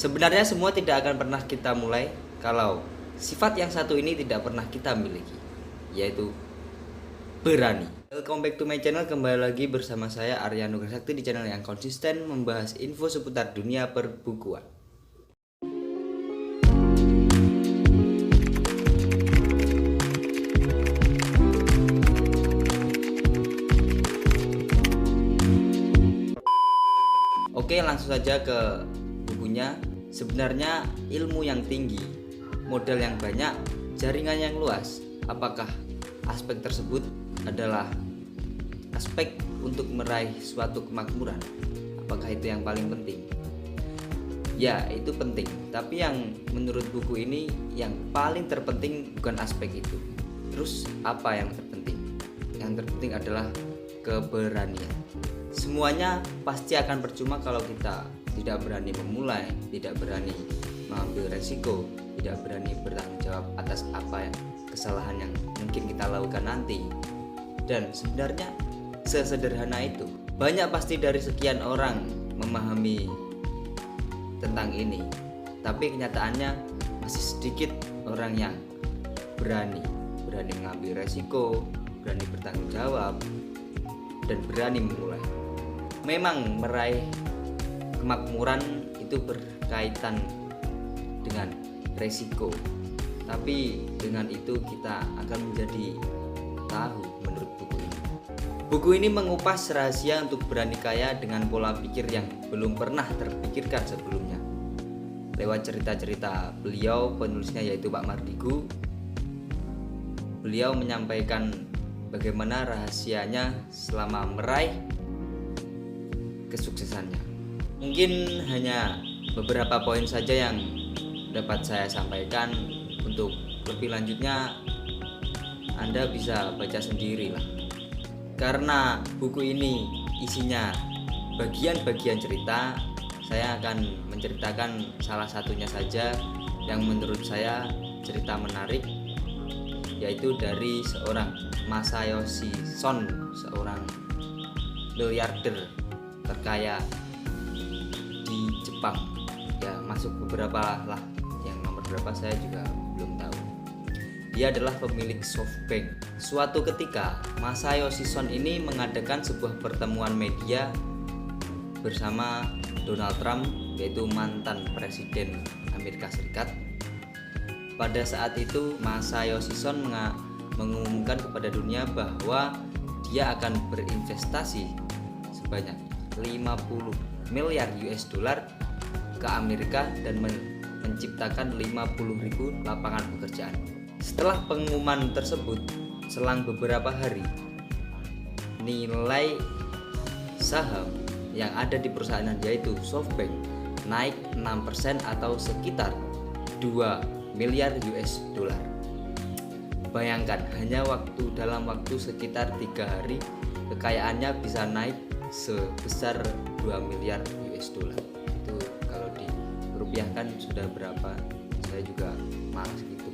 Sebenarnya semua tidak akan pernah kita mulai kalau sifat yang satu ini tidak pernah kita miliki, yaitu berani. Welcome back to my channel, kembali lagi bersama saya Arya Nugra Sakti di channel yang konsisten membahas info seputar dunia perbukuan. Oke, langsung saja ke bukunya. Sebenarnya ilmu yang tinggi, modal yang banyak, jaringan yang luas, apakah aspek tersebut adalah aspek untuk meraih suatu kemakmuran? Apakah itu yang paling penting? Ya, itu penting. Tapi yang menurut buku ini yang paling terpenting bukan aspek itu. Terus apa yang terpenting? Yang terpenting adalah keberanian. Semuanya pasti akan percuma kalau kita tidak berani memulai, tidak berani mengambil resiko, tidak berani bertanggung jawab atas apa kesalahan yang mungkin kita lakukan nanti. Dan sebenarnya sesederhana itu. Banyak pasti dari sekian orang memahami tentang ini, tapi kenyataannya masih sedikit orang yang berani mengambil resiko, berani bertanggung jawab, dan berani memulai. Memang meraih kemakmuran itu berkaitan dengan resiko, tapi dengan itu kita akan menjadi tahu menurut buku ini. Buku ini mengupas rahasia untuk berani kaya dengan pola pikir yang belum pernah terpikirkan sebelumnya. Lewat cerita-cerita beliau, penulisnya yaitu Pak Mardigu, beliau menyampaikan bagaimana rahasianya selama meraih kesuksesannya. Mungkin hanya beberapa poin saja yang dapat saya sampaikan. Untuk lebih lanjutnya Anda bisa baca sendiri lah. Karena buku ini isinya bagian-bagian cerita, saya akan menceritakan salah satunya saja yang menurut saya cerita menarik, yaitu dari seorang Masayoshi Son, seorang miliarder terkaya di Jepang. Ya, masuk beberapa lah, yang nomor berapa saya juga belum tahu. Dia adalah pemilik SoftBank. Suatu ketika Masayoshi Son ini mengadakan sebuah pertemuan media bersama Donald Trump, yaitu mantan presiden Amerika Serikat. Pada saat itu Masayoshi Son mengumumkan kepada dunia bahwa dia akan berinvestasi sebanyak 50 miliar US dollar ke Amerika dan menciptakan 50.000 lapangan pekerjaan. Setelah pengumuman tersebut, selang beberapa hari, nilai saham yang ada di perusahaan yaitu SoftBank naik 6% atau sekitar 2 miliar US dollar. Bayangkan, hanya dalam waktu sekitar 3 hari kekayaannya bisa naik sebesar 2 miliar US dollar. Itu kalau dirupiahkan sudah berapa? Saya juga malas gitu.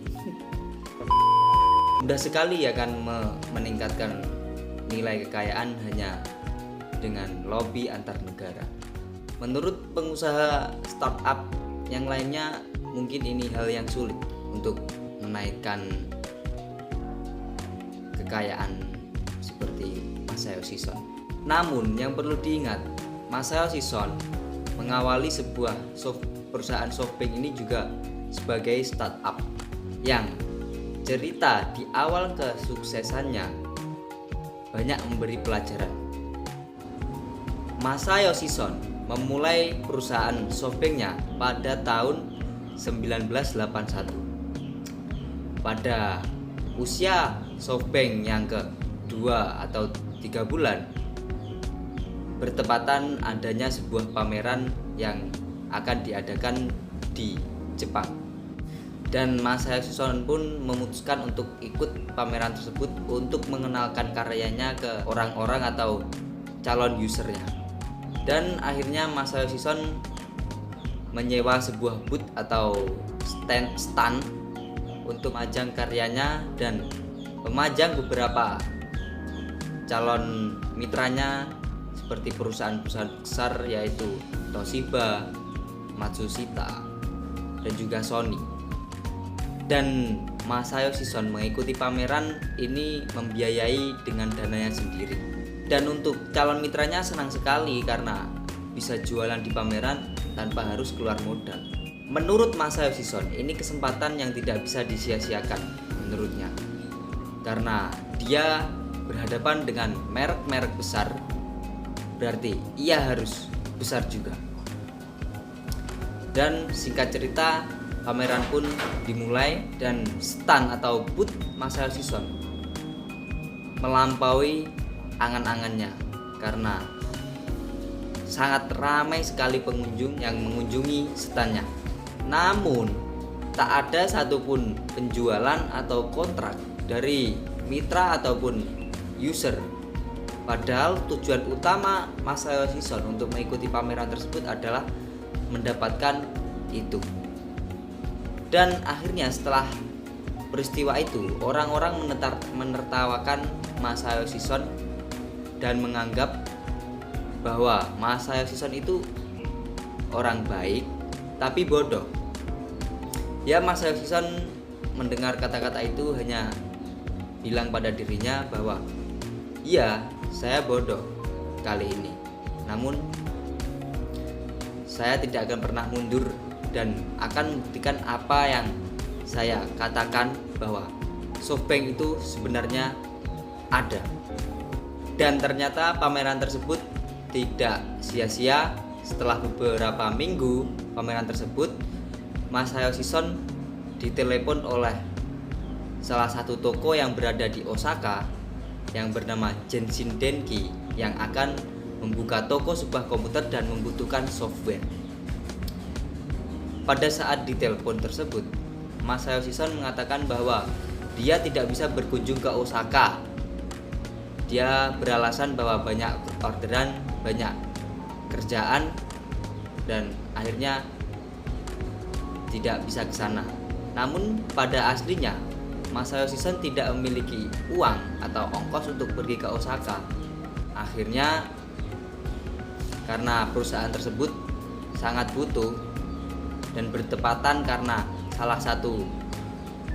Mudah sekali ya kan meningkatkan nilai kekayaan hanya dengan lobby antar negara. Menurut pengusaha startup yang lainnya, mungkin ini hal yang sulit untuk menaikkan kekayaan seperti Masayoshi Son. Namun yang perlu diingat, Masayoshi Son mengawali sebuah perusahaan SoftBank ini juga sebagai startup yang cerita di awal kesuksesannya banyak memberi pelajaran. Masayoshi Son memulai perusahaan SoftBank-nya pada tahun 1981. Pada usia SoftBank yang kedua atau 3 bulan, bertepatan adanya sebuah pameran yang akan diadakan di Jepang. Dan Masayoshi Son pun memutuskan untuk ikut pameran tersebut untuk mengenalkan karyanya ke orang-orang atau calon usernya. Dan akhirnya Masayoshi Son menyewa sebuah booth atau stand untuk memajang karyanya dan memajang beberapa calon mitranya seperti perusahaan-perusahaan besar yaitu Toshiba, Matsushita, dan juga Sony. Dan Masayoshi Son mengikuti pameran ini membiayai dengan dananya sendiri. Dan untuk calon mitranya senang sekali karena bisa jualan di pameran tanpa harus keluar modal. Menurut Masayoshi Son, ini kesempatan yang tidak bisa disia-siakan menurutnya. Karena dia berhadapan dengan merek-merek besar, berarti ia harus besar juga. Dan singkat cerita, pameran pun dimulai dan stand atau booth Masayoshi Son melampaui angan-angannya karena sangat ramai sekali pengunjung yang mengunjungi standnya. Namun tak ada satupun penjualan atau kontrak dari mitra ataupun user. Padahal tujuan utama Masayoshi Son untuk mengikuti pameran tersebut adalah mendapatkan itu. Dan akhirnya setelah peristiwa itu, orang-orang menertawakan Masayoshi Son dan menganggap bahwa Masayoshi Son itu orang baik tapi bodoh. Ya, Masayoshi Son mendengar kata-kata itu hanya bilang pada dirinya bahwa iya, saya bodoh kali ini. Namun saya tidak akan pernah mundur dan akan membuktikan apa yang saya katakan bahwa SoftBank itu sebenarnya ada. Dan ternyata pameran tersebut tidak sia-sia. Setelah beberapa minggu pameran tersebut, Masayoshi Son ditelepon oleh salah satu toko yang berada di Osaka yang bernama Genshin Denki yang akan membuka toko sebuah komputer dan membutuhkan software. Pada saat ditelepon tersebut, Masayoshi Son mengatakan bahwa dia tidak bisa berkunjung ke Osaka. Dia beralasan bahwa banyak orderan, banyak kerjaan, dan akhirnya tidak bisa ke sana. Namun pada aslinya Masayoshi Son tidak memiliki uang atau ongkos untuk pergi ke Osaka. Akhirnya karena perusahaan tersebut sangat butuh dan bertepatan karena salah satu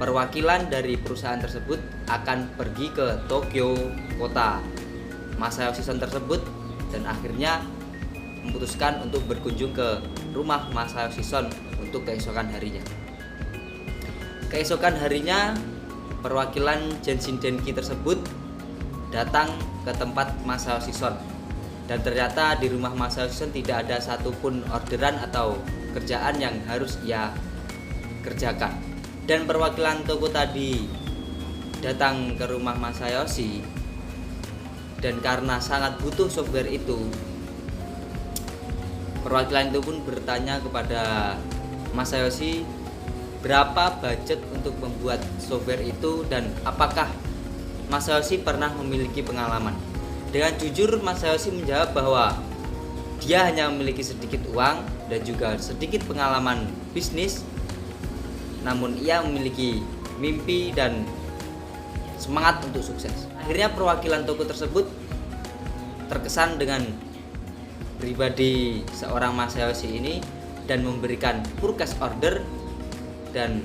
perwakilan dari perusahaan tersebut akan pergi ke Tokyo, kota Masayoshi Son tersebut, dan akhirnya memutuskan untuk berkunjung ke rumah Masayoshi Son untuk keesokan harinya. Keesokan harinya perwakilan Genshin Denki tersebut datang ke tempat Masayoshi Son, dan ternyata di rumah Masayoshi Son tidak ada satupun orderan atau kerjaan yang harus ia kerjakan. Dan perwakilan toko tadi datang ke rumah Masayoshi, dan karena sangat butuh software itu, perwakilan itu pun bertanya kepada Masayoshi berapa budget untuk membuat software itu dan apakah Masayoshi pernah memiliki pengalaman. Dengan jujur, Masayoshi menjawab bahwa dia hanya memiliki sedikit uang dan juga sedikit pengalaman bisnis, namun ia memiliki mimpi dan semangat untuk sukses. Akhirnya perwakilan toko tersebut terkesan dengan pribadi seorang Masayoshi ini dan memberikan purchase order, dan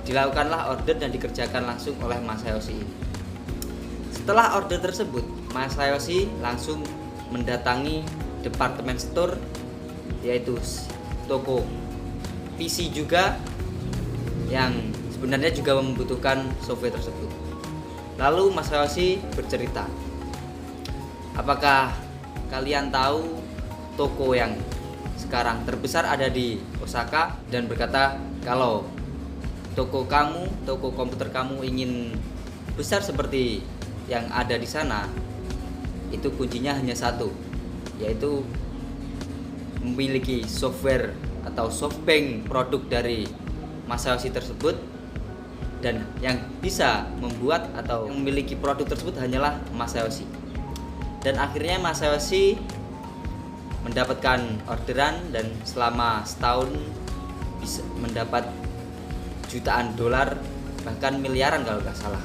dilakukanlah order dan dikerjakan langsung oleh Masayoshi ini. Setelah order tersebut, Masayoshi langsung mendatangi departemen store, yaitu toko PC juga yang sebenarnya juga membutuhkan software tersebut. Lalu Masayoshi bercerita, apakah kalian tahu toko yang sekarang terbesar ada di Osaka, dan berkata kalau toko komputer kamu ingin besar seperti yang ada di sana, itu kuncinya hanya satu, yaitu memiliki software atau SoftBank produk dari Masayoshi tersebut, dan yang bisa membuat atau memiliki produk tersebut hanyalah Masayoshi. Dan akhirnya Masayoshi mendapatkan orderan dan selama setahun bisa mendapat jutaan dolar, bahkan miliaran kalau nggak salah.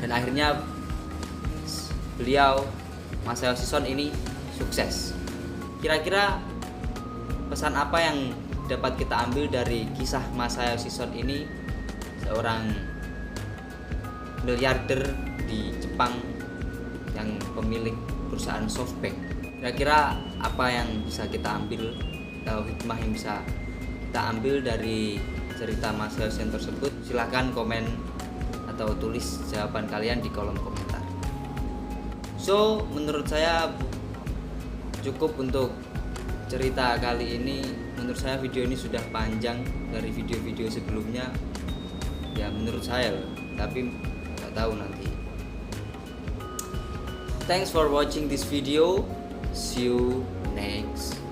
Dan akhirnya beliau Masayoshi Son ini sukses. Kira-kira pesan apa yang dapat kita ambil dari kisah Masayoshi Son ini, seorang miliarder di Jepang yang pemilik perusahaan SoftBank. Kira-kira apa yang bisa kita ambil atau hikmah yang bisa kita ambil dari cerita Masayoshi Son tersebut? Silahkan komen atau tulis jawaban kalian di kolom komentar. So, menurut saya cukup untuk cerita kali ini. Menurut saya video ini sudah panjang dari video-video sebelumnya. Ya menurut saya loh, tapi nggak tahu nanti. Thanks for watching this video. See you next